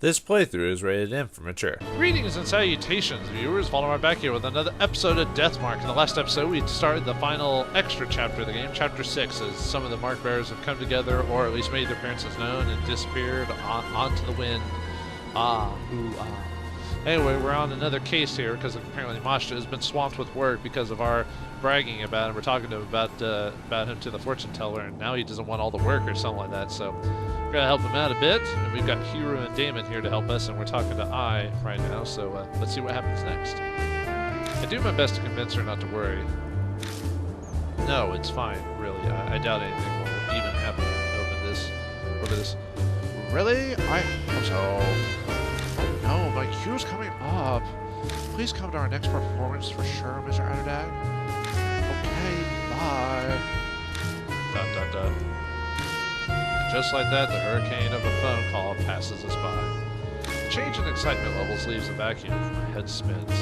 This playthrough is rated M for mature. Greetings and salutations, viewers. Vauldemare back here with another episode of Deathmark. In the last episode, we started the final extra chapter of the game, Chapter 6, as some of the mark bearers have come together, or at least made their appearances known, and disappeared onto the wind. Anyway, we're on another case here, because apparently Mashta has been swamped with work because of our bragging about him. We're talking to him about him to the fortune teller, and now he doesn't want all the work or something like that, so we're going to help him out a bit. And we've got Hiro and Damon here to help us, and we're talking to I right now, so let's see what happens next. I do my best to convince her not to worry. No, it's fine, really. I doubt anything will even happen over this. Really? I hope so. Oh no, my queue's coming up. Please come to our next performance for sure, Mr. Underdag. Okay, bye. ... And just like that, the hurricane of a phone call passes us by. The change in excitement levels leaves a vacuum. My head spins.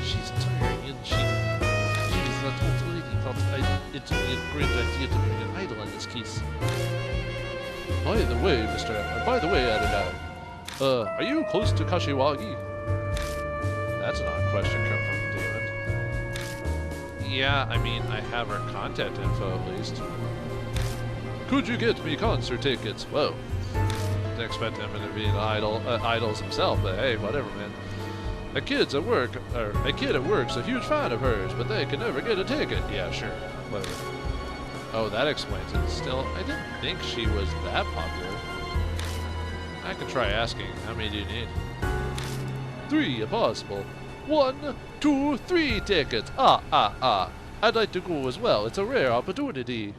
She's tiring, and she's not totally thought it would be a great idea to be an idol in this case. By the way, Underdag, are you close to Kashiwagi? That's an odd question coming from Damon. Yeah, I mean, I have her contact info at least. Could you get me concert tickets? Whoa. Didn't expect him to be an idols himself, but hey, whatever, man. A kid at work's a huge fan of hers, but they can never get a ticket. Yeah, sure. Whatever. Oh, that explains it. Still, I didn't think she was that popular. I could try asking. How many do you need? 3 if possible. 1, 2, 3 tickets. I'd like to go as well. It's a rare opportunity. ...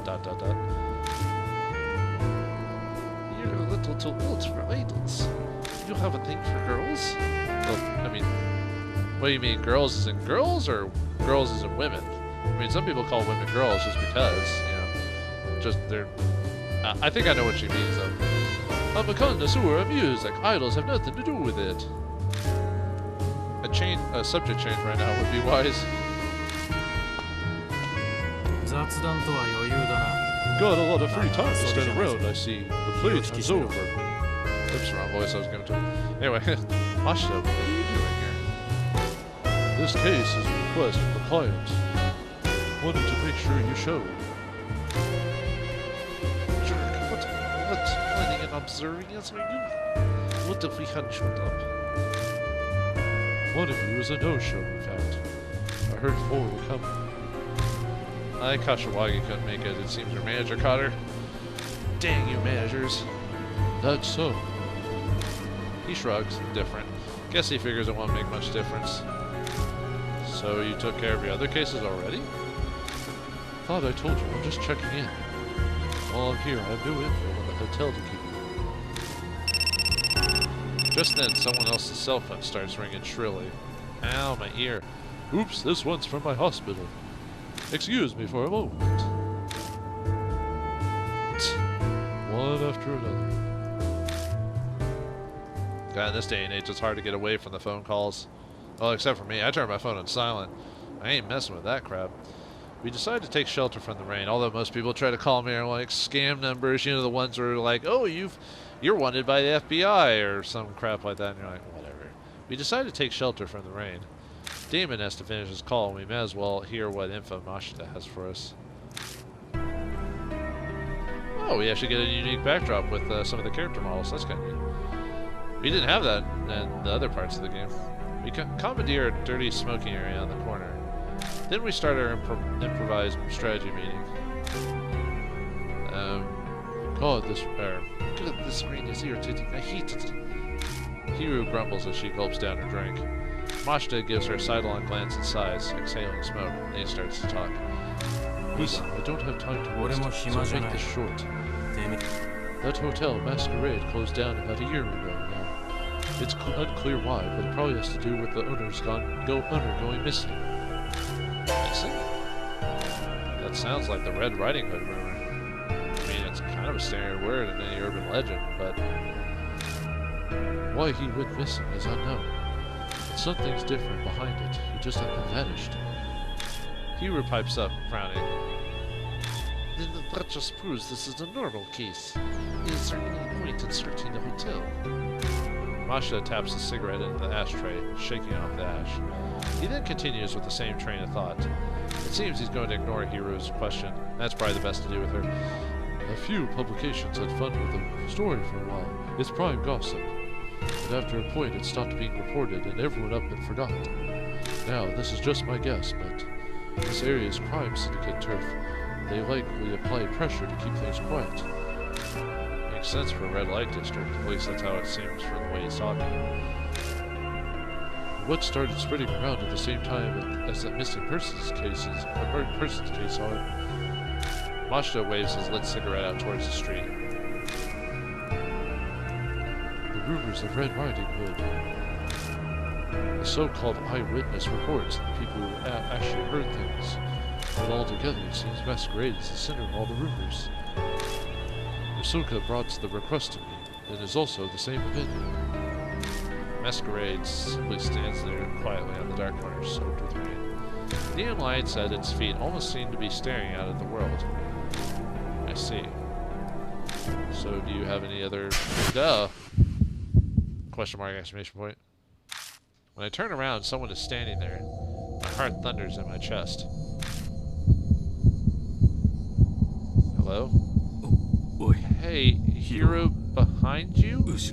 You're a little too old for idols. You have a thing for girls? Well, I mean, what do you mean, girls as in girls, or girls as in women? I mean, some people call women girls just because, I think I know what she means, though. I'm a connoisseur of music. Idols have nothing to do with it. A subject change right now would be wise. Got a lot of free time to stand around, I see. The playtime's over. Oops, wrong voice I was going to. Anyway, Mashta, what are you doing here? This case is a request from a client. Wanted to make sure you showed. Jerk, what planning and observing us are you? What if we hadn't showed up? One of you is a no-show, in fact. I heard 4 were coming. Kashiwagi couldn't make it. It seems her manager caught her. Dang you managers. That's so. He shrugs, different. Guess he figures it won't make much difference. So you took care of your other cases already? Thought I told you, I'm just checking in. While I'm here, I have no info on the hotel to keep. Just then, someone else's cell phone starts ringing shrilly. Ow, my ear. Oops, this one's from my hospital. Excuse me for a moment. One after another. God, in this day and age, it's hard to get away from the phone calls. Well, except for me. I turned my phone on silent. I ain't messing with that crap. We decided to take shelter from the rain, although most people try to call me on like scam numbers, the ones where like, oh, you're wanted by the FBI or some crap like that, and you're like, whatever. We decided to take shelter from the rain. Damon has to finish his call, and we may as well hear what info Mashta has for us. Oh, we actually get a unique backdrop with some of the character models. That's kind of neat. We didn't have that in the other parts of the game. We commandeer a dirty smoking area on the corner. Then we start our improvised strategy meeting. God, this rain is irritating. I hate it. Hiro grumbles as she gulps down her drink. Mashta gives her a sidelong glance and sighs, exhaling smoke, and he starts to talk. Listen, I don't have time to waste, so make this short. That hotel, Masquerade, closed down about a year ago now. It's unclear why, but it probably has to do with the owner going missing. Missing? That sounds like the Red Riding Hood rumor. I mean, it's kind of a standard word in any urban legend, but why he went missing is unknown. Something's different behind it. He just vanished. Hiro pipes up, frowning. Then that just proves this is a normal case. Is there any point in searching the hotel? Masha taps a cigarette into the ashtray, shaking off the ash. He then continues with the same train of thought. It seems he's going to ignore Hiro's question. That's probably the best to do with her. A few publications had fun with the story for a while. It's prime gossip. But after a point it stopped being reported and everyone up and forgot. Now, this is just my guess, but this area's crime syndicate turf. They likely apply pressure to keep things quiet. Makes sense for a red light district. At least that's how it seems from the way he's talking. What started spreading around at the same time as that missing persons case are? Mashita waves his lit cigarette out towards the street. The rumors of Red Riding Hood. The so-called eyewitness reports the people who actually heard things. But altogether, it seems Masquerade is the center of all the rumors. Usuka brought the request to me, and is also the same opinion. Masquerade simply stands there quietly on the dark corner, soaked with rain. Neon lights at its feet almost seem to be staring out at the world. I see. So, do you have any other... Duh! Question mark, exclamation point. When I turn around, someone is standing there. My heart thunders in my chest. Hello? Hey, hero behind you? That is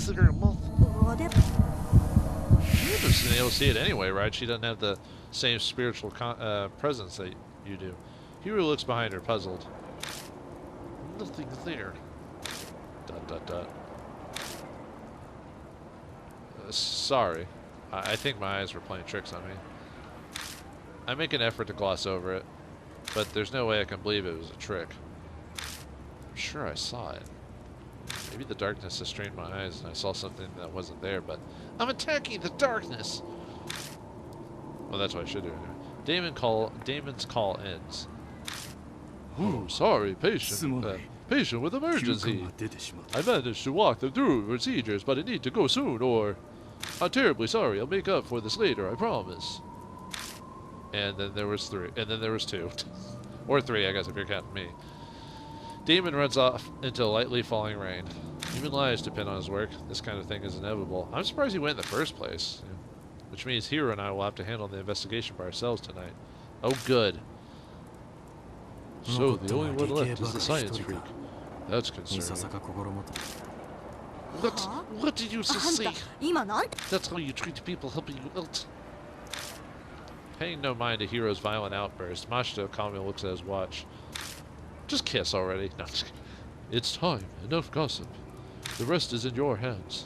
her mouth. You would have been able to see it anyway, right? She doesn't have the same spiritual presence that you do. Hiro looks behind her, puzzled. Nothing there. ... Sorry. I think my eyes were playing tricks on me. I make an effort to gloss over it, but there's no way I can believe it was a trick. I'm sure I saw it. Maybe the darkness has strained my eyes and I saw something that wasn't there, but I'm attacking the darkness! Well, that's what I should do. Damon's call ends. Ooh, sorry, patient with emergency. I managed to walk them through procedures, but I need to go soon, or... I'm terribly sorry, I'll make up for this later, I promise. And then there was three. And then there was two. Or three, I guess, if you're counting me. Damon runs off into lightly falling rain. Even lies depend on his work. This kind of thing is inevitable. I'm surprised he went in the first place. Which means Hiro and I will have to handle the investigation by ourselves tonight. Oh, good. So, the only one left is the science freak. That's concerning. What did you just say? That's how you treat people helping you out. Paying no mind to Hiro's violent outburst, Mashito calmly looks at his watch. Just kiss already. No, just kidding. It's time. Enough gossip. The rest is in your hands.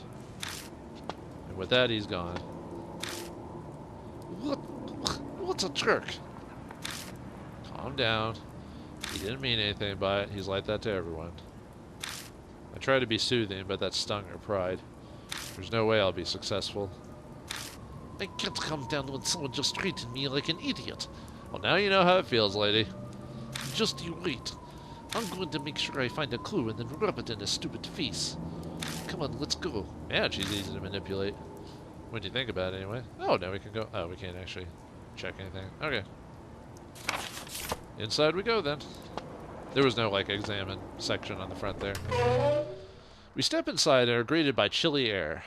And with that, he's gone. What's a jerk? Calm down. He didn't mean anything by it. He's like that to everyone. I try to be soothing, but that stung her pride. There's no way I'll be successful. I can't calm down when someone just treated me like an idiot. Well, now you know how it feels, lady. Just you wait. I'm going to make sure I find a clue and then rub it in his stupid face. Come on, let's go. Yeah, she's easy to manipulate. What do you think about it, anyway? Oh, now we can go. Oh, we can't actually check anything. Okay. Inside we go, then. There was no, like, examine section on the front there. We step inside and are greeted by chilly air.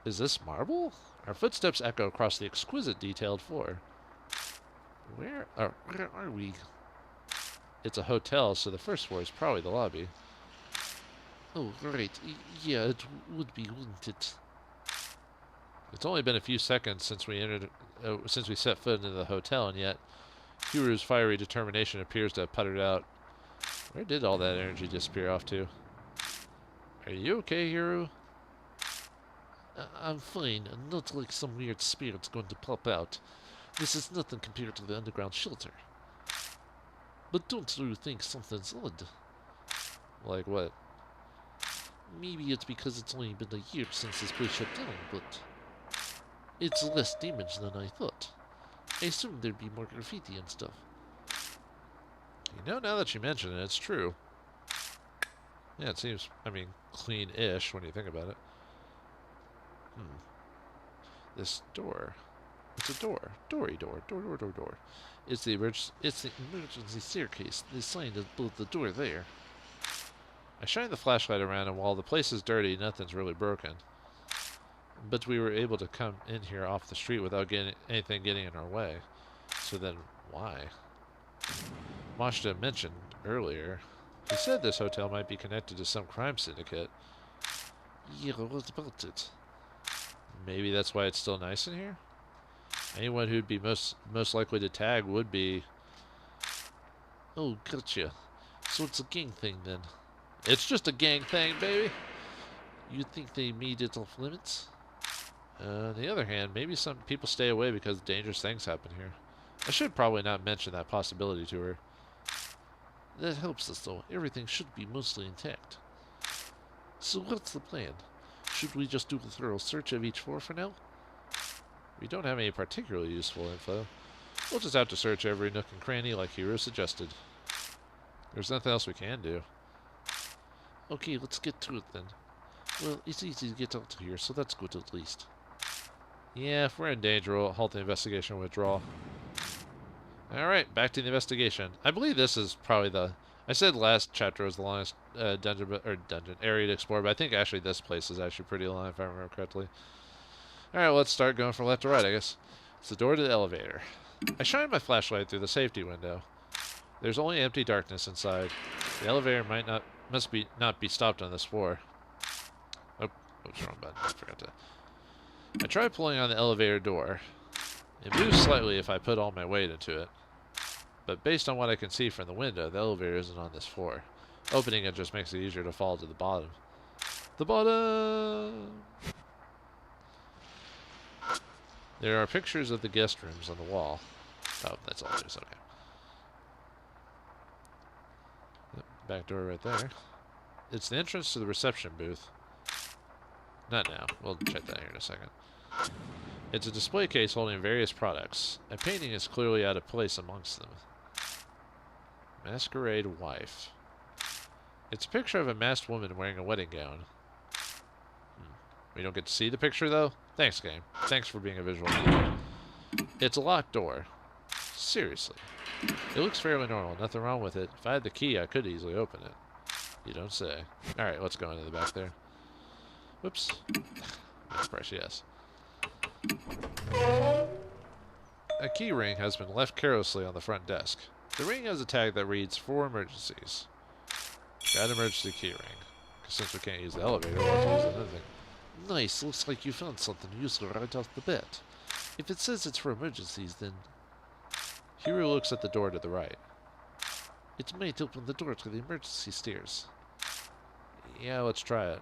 Is this marble? Our footsteps echo across the exquisite detailed floor. Where are we? It's a hotel, so the first floor is probably the lobby. Oh, right. Yeah, it would be, wouldn't it? It's only been a few seconds since we set foot into the hotel, and yet Hiro's fiery determination appears to have puttered out. Where did all that energy disappear off to? Are you okay, Hiro? I'm fine, and not like some weird spirit's going to pop out. This is nothing compared to the underground shelter. But don't you think something's odd? Like what? Maybe it's because it's only been a year since this place shut down, but it's less damage than I thought. I assumed there'd be more graffiti and stuff. You know, now that you mention it, it's true. Yeah, it seems, I mean, clean-ish when you think about it. This door. It's It's a door. Door. Door. It's the emergency staircase. The sign is built the door there. I shine the flashlight around, and while the place is dirty, nothing's really broken. But we were able to come in here off the street without anything getting in our way. So then, why? Mashta mentioned earlier. He said this hotel might be connected to some crime syndicate. Yeah, what about it? Maybe that's why it's still nice in here? Anyone who'd be most likely to tag would be... Oh, gotcha. So it's a gang thing then. It's just a gang thing, baby! You think they made it off limits? On the other hand, maybe some people stay away because dangerous things happen here. I should probably not mention that possibility to her. That helps us, though. Everything should be mostly intact. So what's the plan? Should we just do a thorough search of each floor for now? We don't have any particularly useful info. We'll just have to search every nook and cranny like Hiro suggested. There's nothing else we can do. Okay, let's get to it then. Well, it's easy to get out of here, so that's good at least. Yeah, if we're in danger, we'll halt the investigation and withdraw. Alright, back to the investigation. I believe this is probably the... I said last chapter was the longest dungeon area to explore, but I think actually this place is actually pretty long if I remember correctly. Alright, well, let's start going from left to right, I guess. It's the door to the elevator. I shine my flashlight through the safety window. There's only empty darkness inside. The elevator must not be stopped on this floor. Oh, oops, wrong button. I forgot to... I try pulling on the elevator door. It moves slightly if I put all my weight into it. But based on what I can see from the window, the elevator isn't on this floor. Opening it just makes it easier to fall to the bottom. The bottom! There are pictures of the guest rooms on the wall. Oh, that's all there is, okay. Back door right there. It's the entrance to the reception booth. Not now. We'll check that here in a second. It's a display case holding various products. A painting is clearly out of place amongst them. Masquerade wife. It's a picture of a masked woman wearing a wedding gown. We don't get to see the picture, though? Thanks, game. Thanks for being a visual. It's a locked door. Seriously. It looks fairly normal. Nothing wrong with it. If I had the key, I could easily open it. You don't say. Alright, let's go into the back there. Whoops. Press yes. A key ring has been left carelessly on the front desk. The ring has a tag that reads, "For emergencies." Got emergency key ring. Since we can't use the elevator, we'll have to use another thing. Nice, looks like you found something useful right off the bat. If it says it's for emergencies, then... Hiro looks at the door to the right. It might open the door to the emergency stairs. Yeah, let's try it.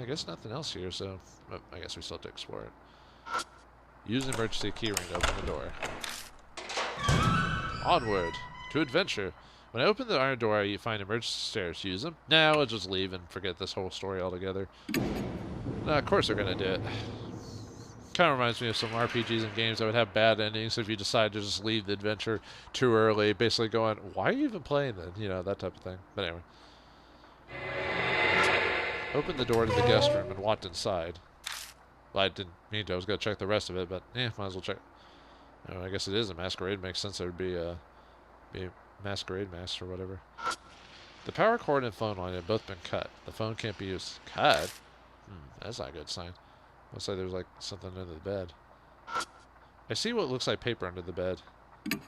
I guess nothing else here, so... I guess we still have to explore it. Use an emergency key ring to open the door. Onward! To adventure! When I open the iron door, you find emergency stairs. Use them? Nah, we'll just leave and forget this whole story altogether. Nah, of course they're gonna do it. Kind of reminds me of some RPGs and games that would have bad endings if you decide to just leave the adventure too early. Basically going, why are you even playing then? You know, that type of thing. But anyway. Open the door to the guest room and walked inside. Well, I didn't mean to. I was going to check the rest of it, but might as well check. Oh, I guess it is a masquerade. Makes sense there would be a masquerade mask or whatever. The power cord and phone line have both been cut. The phone can't be used. Cut? That's not a good sign. Looks like there's like something under the bed. I see what looks like paper under the bed.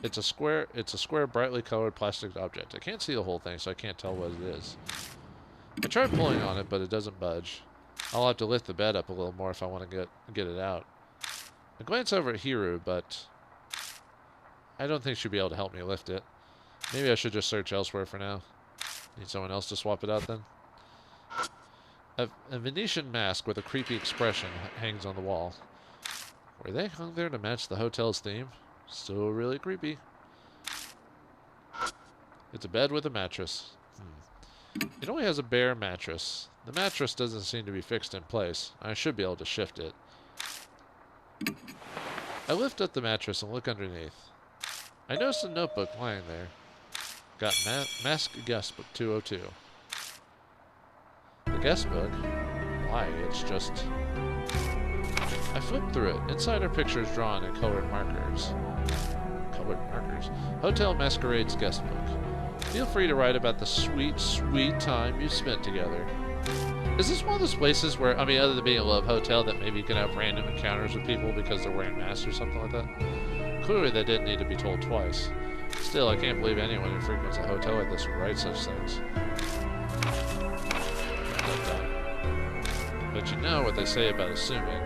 It's a square, brightly colored plastic object. I can't see the whole thing, so I can't tell what it is. I tried pulling on it, but it doesn't budge. I'll have to lift the bed up a little more if I want to get it out. I glance over at Hiro, but I don't think she'll be able to help me lift it. Maybe I should just search elsewhere for now. Need someone else to swap it out then? A Venetian mask with a creepy expression hangs on the wall. Were they hung there to match the hotel's theme? Still really creepy. It's a bed with a mattress. It only has a bare mattress. The mattress doesn't seem to be fixed in place. I should be able to shift it. I lift up the mattress and look underneath. I notice a notebook lying there. Got Mask Guest Book 202. The guest book? Why, it's just... I flipped through it. Inside are pictures drawn in colored markers. Colored markers? Hotel Masquerade's guest book. Feel free to write about the sweet, sweet time you spent together. Is this one of those places where, I mean, other than being a love hotel, that maybe you can have random encounters with people because they're wearing masks or something like that? Clearly that didn't need to be told twice. Still, I can't believe anyone who frequents a hotel like this would write such things. But you know what they say about assuming.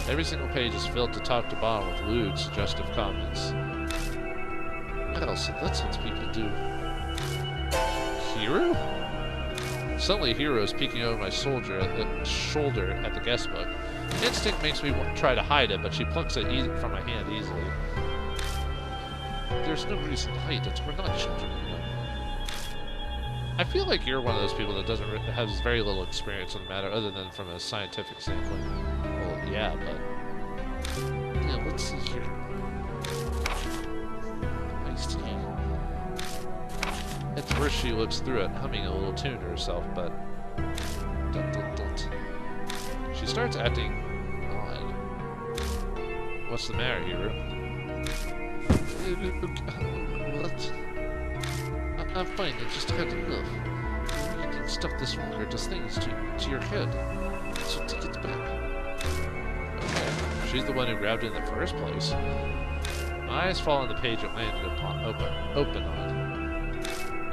Every single page is filled to top to bottom with lewd, suggestive comments. What else? That's what people do. Hero? Suddenly, Hero is peeking over my shoulder at the guest book. Instinct makes me try to hide it, but she plucks it from my hand easily. There's no reason to hide it. We're not children, you know. I feel like you're one of those people that has very little experience on the matter, other than from a scientific standpoint. Well, yeah, but yeah, let's see here. Iced tea. At first, she looks through it, humming a little tune to herself, but dun, dun, dun. She starts acting odd. What's the matter, Hero? What? I'm fine, I just had enough. Eating stuff this longer does things to your head. So take it back. Okay. She's the one who grabbed it in the first place. My eyes fall on the page it landed upon. Open on.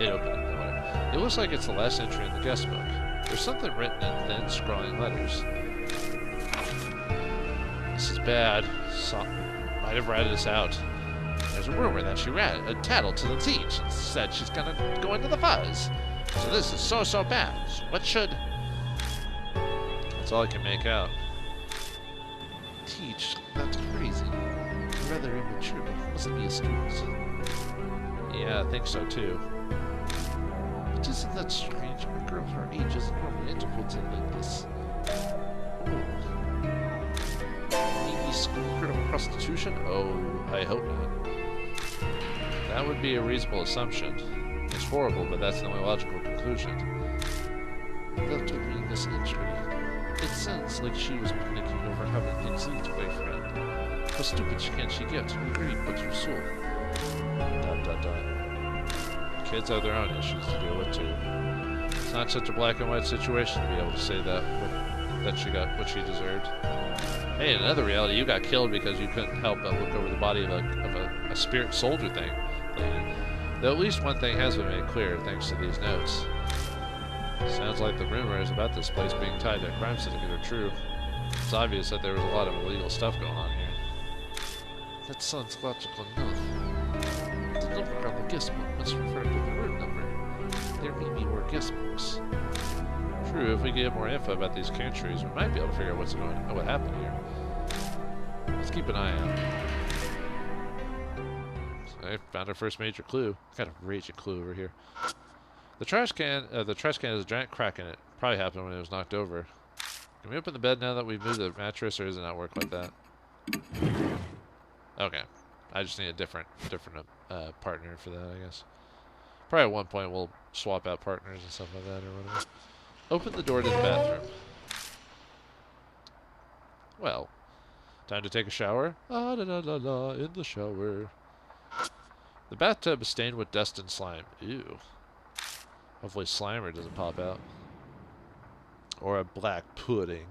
It opened it. It looks like it's the last entry in the guest book. There's something written in thin, scrawling letters. This is bad. Might have ratted us out. There's a rumor that she tattled to the teach and said she's gonna go into the fuzz. So this is so bad. So what should... That's all I can make out. Teach? That's crazy. Rather immature. Must be a student. Yeah, I think so too. But isn't that strange? A girl her age isn't normally integral like this. Oh. Maybe schoolgirl prostitution? Oh, I hope not. That would be a reasonable assumption. It's horrible, but that's the only logical conclusion. After reading this entry, it sounds like she was panicking over having an exit boyfriend. How stupid can she get? You read but your soul. ... Kids have their own issues to deal with too. It's not such a black and white situation to be able to say that she got what she deserved. Hey, in another reality, you got killed because you couldn't help but look over the body of a spirit soldier thing. Though at least one thing has been made clear thanks to these notes. Sounds like the rumors about this place being tied to a crime syndicate are true. It's obvious that there was a lot of illegal stuff going on here. That sounds logical enough. The number on the guest book must refer to the room number. There may be more guest books. True, if we get more info about these countries, we might be able to figure out what happened here. Let's keep an eye out. I found our first major clue. Got a raging clue over here. The trash can has a giant crack in it. Probably happened when it was knocked over. Can we open the bed now that we've moved the mattress, or does it not work like that? Okay. I just need a different partner for that, I guess. Probably at one point we'll swap out partners and stuff like that, or whatever. Open the door to the bathroom. Well, time to take a shower. Ah, la la la la, in the shower. The bathtub is stained with dust and slime. Ew. Hopefully Slimer doesn't pop out. Or a black pudding.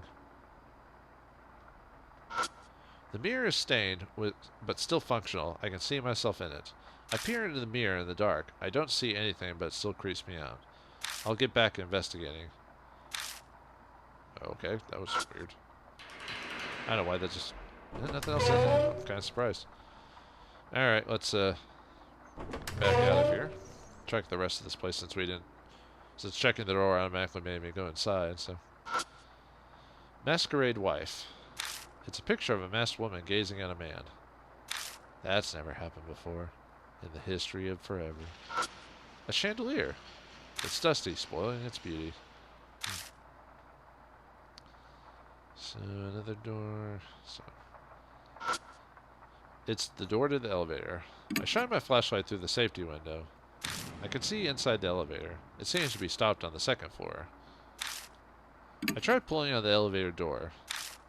The mirror is stained, but still functional. I can see myself in it. I peer into the mirror in the dark. I don't see anything, but it still creeps me out. I'll get back investigating. Okay, that was weird. I don't know why that just... Nothing else happened. I'm kind of surprised. Alright, let's back out of here. Check the rest of this place since we didn't... Since checking the door automatically made me go inside, so... Masquerade wife. It's a picture of a masked woman gazing at a man. That's never happened before. In the history of forever. A chandelier. It's dusty, spoiling its beauty. So, another door. So. It's the door to the elevator. I shine my flashlight through the safety window. I can see inside the elevator. It seems to be stopped on the second floor. I tried pulling on the elevator door.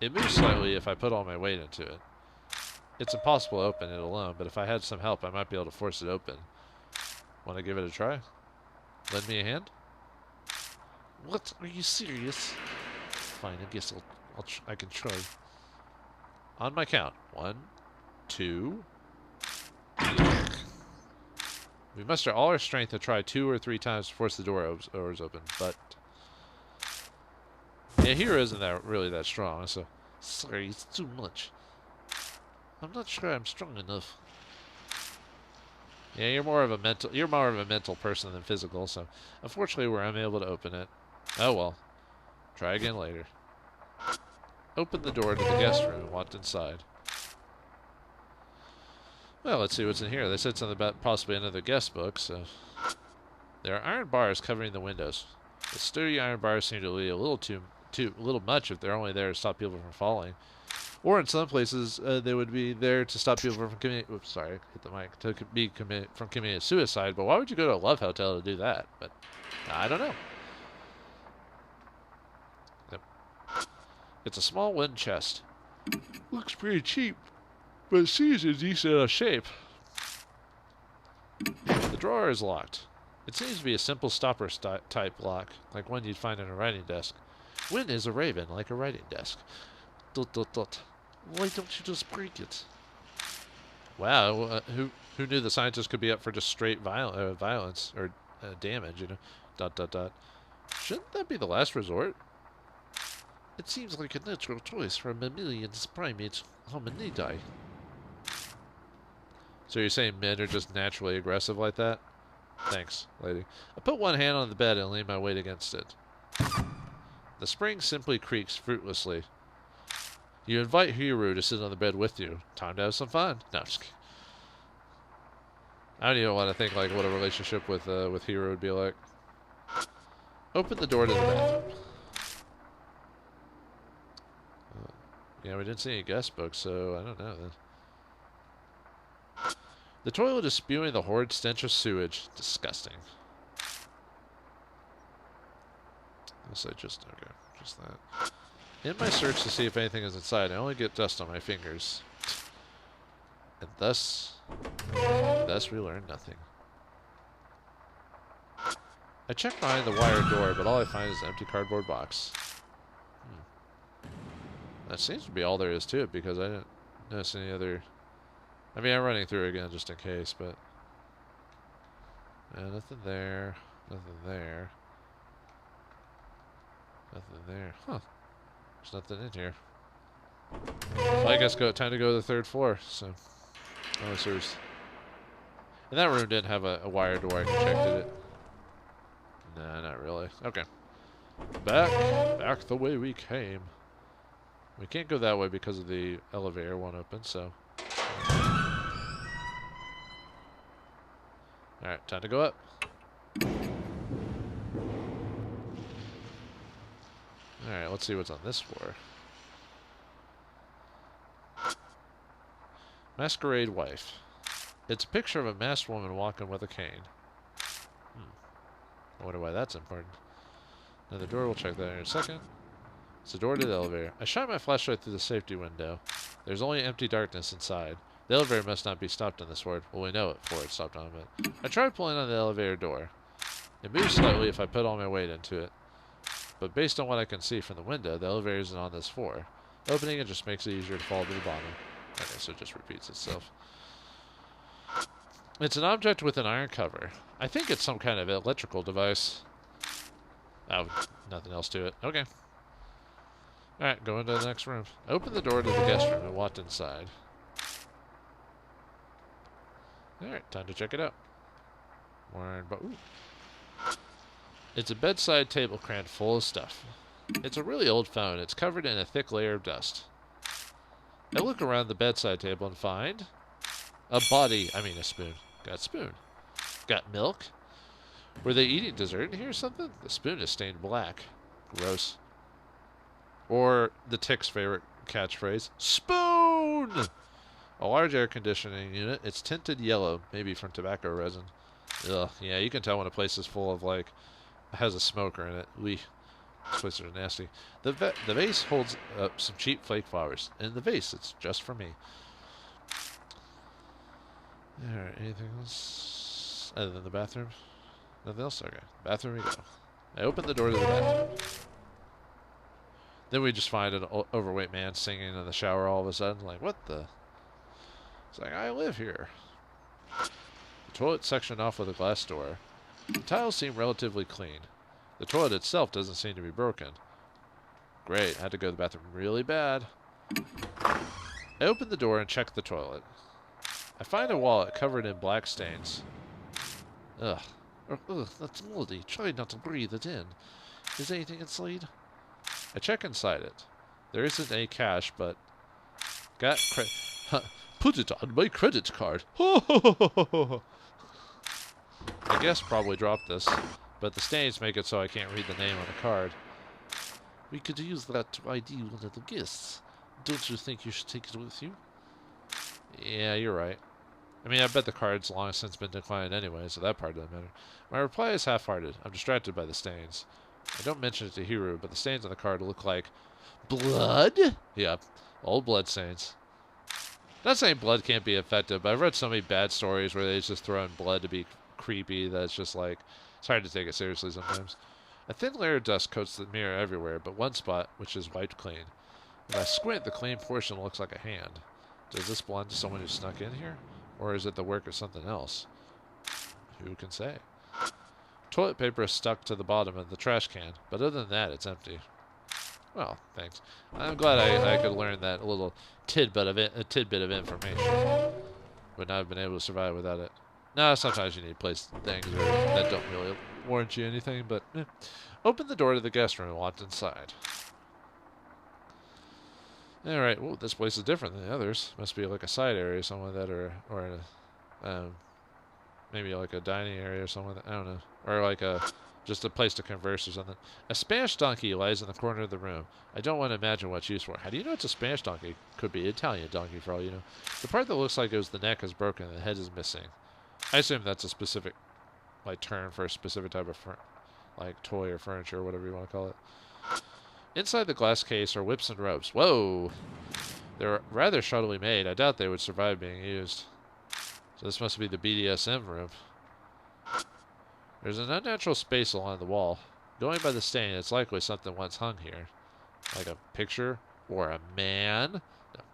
It moves slightly if I put all my weight into it. It's impossible to open it alone, but if I had some help, I might be able to force it open. Want to give it a try? Lend me a hand? What? Are you serious? Fine, I guess I can try. On my count. 1, 2. We muster all our strength to try 2 or 3 times to force the doors open, but yeah, Hero isn't really that strong, so sorry, it's too much. I'm not sure I'm strong enough. Yeah, you're more of a mental person than physical, so unfortunately we're unable to open it. Oh well. Try again later. Open the door to the guest room and walked inside. Well, let's see what's in here. They said something about possibly another guest book, so there are iron bars covering the windows. The sturdy iron bars seem to be a little much if they're only there to stop people from falling. Or in some places, they would be there to stop people from committing. Oops, sorry, hit the mic. From committing suicide. But why would you go to a love hotel to do that? But I don't know. Yep. It's a small wooden chest. Looks pretty cheap, but it seems in decent shape. The drawer is locked. It seems to be a simple stopper type lock, like one you'd find on a writing desk. Win is a raven, like a writing desk. ... Why don't you just break it? Wow, who knew the scientists could be up for just straight violence or damage, you know? ... Shouldn't that be the last resort? It seems like a natural choice for a mammalian primate hominidae. So you're saying men are just naturally aggressive like that? Thanks, lady. I put one hand on the bed and lean my weight against it. The spring simply creaks fruitlessly. You invite Hiru to sit on the bed with you. Time to have some fun. No, I'm just kidding. I don't even want to think like what a relationship with Hiru would be like. Open the door to the bathroom. Yeah, we didn't see any guest books, so I don't know then. The toilet is spewing the horrid stench of sewage. Disgusting. Unless just that. In my search to see if anything is inside, I only get dust on my fingers. And thus we learn nothing. I check behind the wire door, but all I find is an empty cardboard box. That seems to be all there is to it, because I didn't notice any other... I mean, I'm running through it again just in case, but... nothing there. Nothing there. Nothing there. Huh. There's nothing in here. Well, I guess time to go to the 3rd floor, so... Unless there's... And that room didn't have a wire door I can check, did it? Nah, not really. Okay. Back the way we came. We can't go that way because of the elevator won't open, so... Alright, time to go up. Alright, let's see what's on this floor. Masquerade Wife. It's a picture of a masked woman walking with a cane. I wonder why that's important. Now the door, we'll check that in a second. It's the door to the elevator. I shine my flashlight through the safety window. There's only empty darkness inside. The elevator must not be stopped on this word. Well, we know it before it's stopped on it. I tried pulling on the elevator door. It moves slightly if I put all my weight into it. But based on what I can see from the window, the elevator isn't on this floor. Opening it just makes it easier to fall to the bottom. Okay, so it just repeats itself. It's an object with an iron cover. I think it's some kind of electrical device. Oh, nothing else to it. Okay. Alright, go into the next room. Open the door to the guest room and walked inside. Alright, time to check it out. Ooh. It's a bedside table crammed full of stuff. It's a really old phone. It's covered in a thick layer of dust. I look around the bedside table and find a spoon. Got a spoon. Got milk. Were they eating dessert in here or something? The spoon is stained black. Gross. Or the Tick's favorite catchphrase, spoon! A large air conditioning unit. It's tinted yellow, maybe from tobacco resin. Ugh, yeah, you can tell when a place is full of, like, has a smoker in it. These places are nasty. The vase holds up some cheap fake flowers. In the vase, it's just for me. Alright, anything else? Other than the bathroom? Nothing else? Okay. Bathroom we go. I open the door to the bathroom. Then we just find an overweight man singing in the shower all of a sudden. Like, what the? It's like, I live here. The toilet sectioned off with a glass door. The tiles seem relatively clean. The toilet itself doesn't seem to be broken. Great, had to go to the bathroom really bad. I open the door and check the toilet. I find a wallet covered in black stains. Ugh. Ugh, that's moldy. Try not to breathe it in. Is anything inside? I check inside it. There isn't any cash, but... Put it on my credit card. I guess probably dropped this, but the stains make it so I can't read the name on the card. We could use that to ID one of the guests. Don't you think you should take it with you? Yeah, you're right. I mean, I bet the card's long since been declined anyway, so that part doesn't matter. My reply is half-hearted. I'm distracted by the stains. I don't mention it to Hiru, but the stains on the card look like... blood? Yep, old blood stains. Not saying blood can't be effective, but I've read so many bad stories where they just throw in blood to be creepy that it's just like... it's hard to take it seriously sometimes. A thin layer of dust coats the mirror everywhere, but one spot, which is wiped clean. If I squint, the clean portion looks like a hand. Does this belong to someone who snuck in here? Or is it the work of something else? Who can say? Toilet paper is stuck to the bottom of the trash can, but other than that, it's empty. Well, thanks. I'm glad I could learn that little tidbit of information. Would not have been able to survive without it. No, sometimes you need to place things that don't really warrant you anything, but open the door to the guest room and walked inside. Alright, well, this place is different than the others. Must be like a side area or something like that, or maybe like a dining area or something like that. I don't know. Or like just a place to converse or something. A Spanish donkey lies in the corner of the room. I don't want to imagine what it's used for. How do you know it's a Spanish donkey? Could be an Italian donkey for all you know. The part that looks like it was the neck is broken and the head is missing. I assume that's a specific, like, term for a specific type of, like, toy or furniture or whatever you want to call it. Inside the glass case are whips and ropes. Whoa! They're rather shoddily made. I doubt they would survive being used. So this must be the BDSM room. There's an unnatural space along the wall. Going by the stain, it's likely something once hung here. Like a picture or a man. No.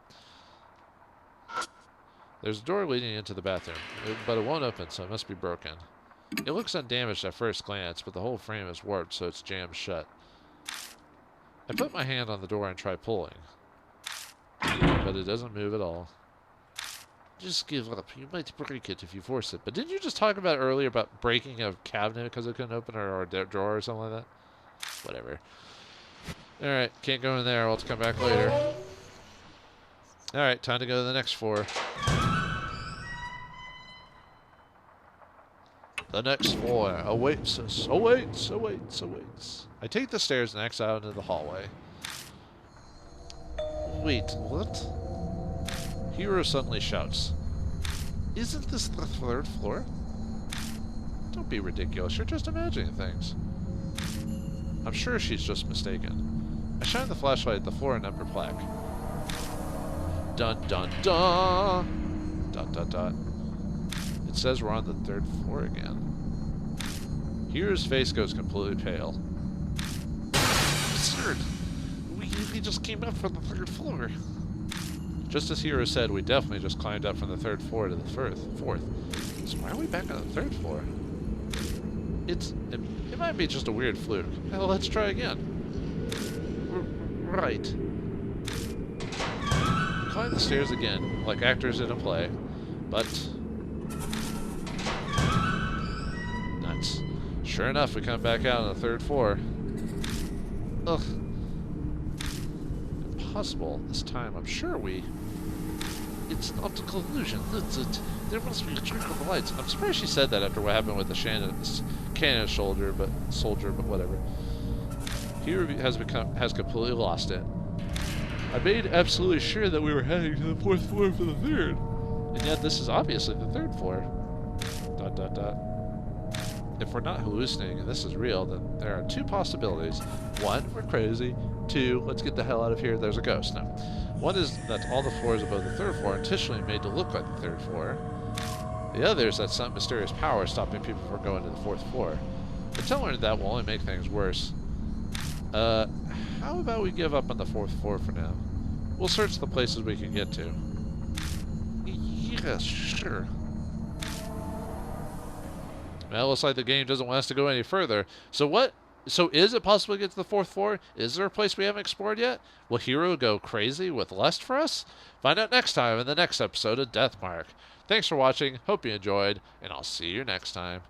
There's a door leading into the bathroom, but it won't open, so it must be broken. It looks undamaged at first glance, but the whole frame is warped, so it's jammed shut. I put my hand on the door and try pulling, but it doesn't move at all. Just give up. You might break it if you force it. But didn't you just talk about earlier about breaking a cabinet because it couldn't open, or a drawer or something like that? Whatever. Alright, can't go in there. I'll have to come back later. Alright, time to go to the next floor. The next floor awaits us. Awaits. I take the stairs and exit out into the hallway. Wait, what? Hero suddenly shouts. Isn't this the third floor? Don't be ridiculous. You're just imagining things. I'm sure she's just mistaken. I shine the flashlight at the floor number plaque. Dun dun dun! Dot dot dot. It says we're on the third floor again. Hero's face goes completely pale. Absurd! We just came up from the third floor. Just as Hero said, we definitely just climbed up from the third floor to the fourth. So why are we back on the third floor? It might be just a weird fluke. Hell, let's try again. Right. We climb the stairs again, like actors in a play, but... nuts. Sure enough, we come back out on the third floor. Ugh. Impossible this time. I'm sure we... It's an optical illusion. There must be a trick with the lights. I'm surprised she said that after what happened with the cannon soldier, but whatever. Hero has completely lost it. I made absolutely sure that we were heading to the fourth floor for the third, and yet this is obviously the third floor. Dot dot dot. if we're not hallucinating and this is real, then there are two possibilities. One, we're crazy. Two, let's get the hell out of here, there's a ghost. No. One is that all the floors above the third floor are intentionally made to look like the third floor. The other is that some mysterious power is stopping people from going to the fourth floor. Until learning that will only make things worse. How about we give up on the fourth floor for now? We'll search the places we can get to. Yeah, sure. Well, looks like the game doesn't want us to go any further. So what? So is it possible to get to the fourth floor? Is there a place we haven't explored yet? Will Hero go crazy with lust for us? Find out next time in the next episode of Deathmark. Thanks for watching, hope you enjoyed, and I'll see you next time.